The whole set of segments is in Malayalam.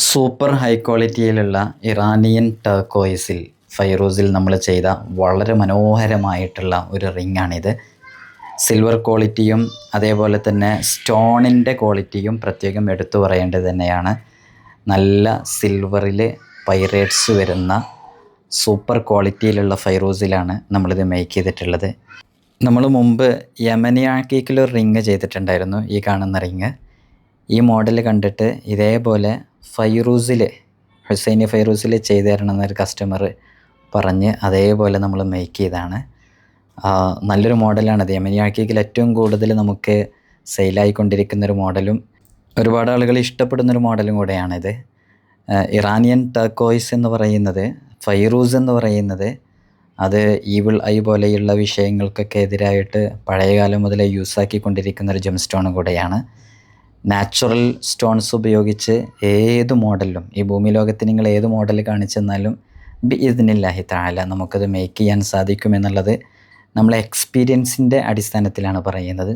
സൂപ്പർ ഹൈ ക്വാളിറ്റിയിലുള്ള ഇറാനിയൻ ടർക്കോയിസിൽ ഫൈറൂസിൽ നമ്മൾ ചെയ്ത വളരെ മനോഹരമായിട്ടുള്ള ഒരു റിങ്ങാണിത്. സിൽവർ ക്വാളിറ്റിയും അതേപോലെ തന്നെ സ്റ്റോണിൻ്റെ ക്വാളിറ്റിയും പ്രത്യേകം എടുത്തു പറയേണ്ടത് തന്നെയാണ്. നല്ല സിൽവറിൽ പൈറേറ്റ്സ് വരുന്ന സൂപ്പർ ക്വാളിറ്റിയിലുള്ള ഫൈറൂസിലാണ് നമ്മളിത് മേക്ക് ചെയ്തിട്ടുള്ളത്. നമ്മൾ മുമ്പ് യമനിയാക്കിക്കൊരു റിങ് ചെയ്തിട്ടുണ്ടായിരുന്നു, ഈ കാണുന്ന റിങ്. ഈ മോഡൽ കണ്ടിട്ട് ഇതേപോലെ ഫൈറൂസിൽ ഹുസൈനി ഫൈറൂസിൽ ചെയ്തു തരണമെന്നൊരു കസ്റ്റമർ പറഞ്ഞ് അതേപോലെ നമ്മൾ മേക്ക് ചെയ്തതാണ്. നല്ലൊരു മോഡലാണത്. യമനിയാക്കിക്കിൽ ഏറ്റവും കൂടുതൽ നമുക്ക് സെയിലായിക്കൊണ്ടിരിക്കുന്നൊരു മോഡലും ഒരുപാട് ആളുകൾ ഇഷ്ടപ്പെടുന്നൊരു മോഡലും കൂടെയാണിത്. ഇറാനിയൻ ടർക്കോയിസ് എന്ന് പറയുന്നത്, ഫൈറൂസ് എന്ന് പറയുന്നത് അത് ഈവിൾ ഐ പോലെയുള്ള വിഷയങ്ങൾക്കൊക്കെ എതിരായിട്ട് പഴയകാലം മുതലേ യൂസാക്കിക്കൊണ്ടിരിക്കുന്നൊരു ജെം സ്റ്റോൺ കൂടെയാണ്. നാച്ചുറൽ സ്റ്റോൺസ് ഉപയോഗിച്ച് ഏത് മോഡലിലും, ഈ ഭൂമി ലോകത്ത് നിങ്ങൾ ഏത് മോഡൽ കാണിച്ചെന്നാലും ബിഇദ്നില്ലാഹി തആല നമുക്കത് മേക്ക് ചെയ്യാൻ സാധിക്കുമെന്നുള്ളത് നമ്മളെ എക്സ്പീരിയൻസിൻ്റെ അടിസ്ഥാനത്തിലാണ് പറയുന്നത്.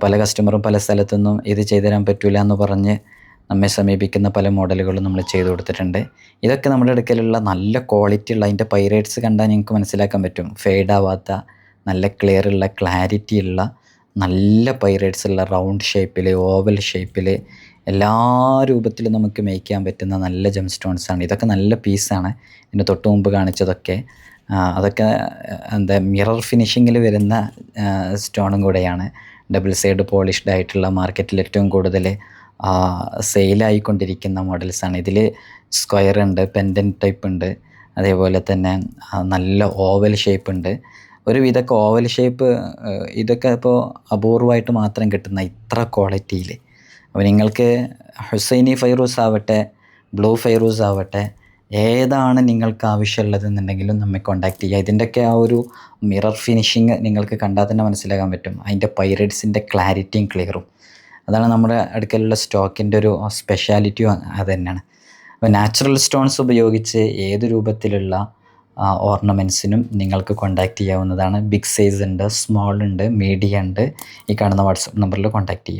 പല കസ്റ്റമറും പല സ്ഥലത്തുനിന്നും ഇത് ചെയ്തു തരാൻ പറ്റില്ല എന്ന് പറഞ്ഞ് നമ്മെ സമീപിക്കുന്ന പല മോഡലുകളും നമ്മൾ ചെയ്തു കൊടുത്തിട്ടുണ്ട്. ഇതൊക്കെ നമ്മുടെ അടുക്കലുള്ള നല്ല ക്വാളിറ്റി ഉള്ള, അതിൻ്റെ പൈറേറ്റ്സ് കണ്ടാൽ നിങ്ങൾക്ക് മനസ്സിലാക്കാൻ പറ്റും, ഫെയ്ഡാവാത്ത നല്ല ക്ലിയറുള്ള ക്ലാരിറ്റി ഉള്ള നല്ല പൈറേറ്റ്സ് ഉള്ള റൗണ്ട് ഷേപ്പിൽ, ഓവൽ ഷേപ്പിൽ, എല്ലാ രൂപത്തിലും നമുക്ക് മേക്ക് ചെയ്യാൻ പറ്റുന്ന നല്ല ജെം സ്റ്റോൺസാണ്. ഇതൊക്കെ നല്ല പീസാണ്. ഇതിന് തൊട്ട് മുമ്പ് കാണിച്ചതൊക്കെ അതൊക്കെ മിറർ ഫിനിഷിങ്ങിൽ വരുന്ന സ്റ്റോണും കൂടെയാണ്. ഡബിൾ സൈഡ് പോളിഷ്ഡ് ആയിട്ടുള്ള, മാർക്കറ്റിൽ ഏറ്റവും കൂടുതൽ സെയിലായിക്കൊണ്ടിരിക്കുന്ന മോഡൽസാണ്. ഇതിൽ സ്ക്വയർ ഉണ്ട്, പെൻഡൻറ്റ് ടൈപ്പ് ഉണ്ട്, അതേപോലെ തന്നെ നല്ല ഓവൽ ഷേപ്പ് ഉണ്ട്. ഇതൊക്കെ ഓവൽ ഷേപ്പ്, ഇതൊക്കെ ഇപ്പോൾ അപൂർവമായിട്ട് മാത്രം കിട്ടുന്ന ഇത്ര ക്വാളിറ്റിയിൽ. അപ്പോൾ നിങ്ങൾക്ക് ഹുസൈനി ഫൈറൂസ് ആവട്ടെ, ബ്ലൂ ഫൈറൂസ് ആവട്ടെ, ഏതാണ് നിങ്ങൾക്ക് ആവശ്യമുള്ളതെന്നുണ്ടെങ്കിലും നമ്മെ കോൺടാക്റ്റ് ചെയ്യുക. ഇതിൻ്റെയൊക്കെ ആ ഒരു മിറർ ഫിനിഷിങ് നിങ്ങൾക്ക് കണ്ടാൽ തന്നെ മനസ്സിലാക്കാൻ പറ്റും, അതിൻ്റെ പൈറേറ്റ്സിൻ്റെ ക്ലാരിറ്റിയും ക്ലിയറും. അതാണ് നമ്മുടെ അടുക്കലുള്ള സ്റ്റോക്കിൻ്റെ ഒരു സ്പെഷ്യാലിറ്റിയും അത് തന്നെയാണ്. അപ്പോൾ നാച്ചുറൽ സ്റ്റോൺസ് ഉപയോഗിച്ച് ഏത് രൂപത്തിലുള്ള ഓർണമെൻറ്റ്സിനും നിങ്ങൾക്ക് കോൺടാക്റ്റ് ചെയ്യാവുന്നതാണ്. ബിഗ് സൈസ് ഉണ്ട്, സ്മോൾ ഉണ്ട്, മീഡിയം ഉണ്ട്. ഈ കാണുന്ന വാട്സപ്പ് നമ്പറിൽ കോൺടാക്റ്റ് ചെയ്യുക.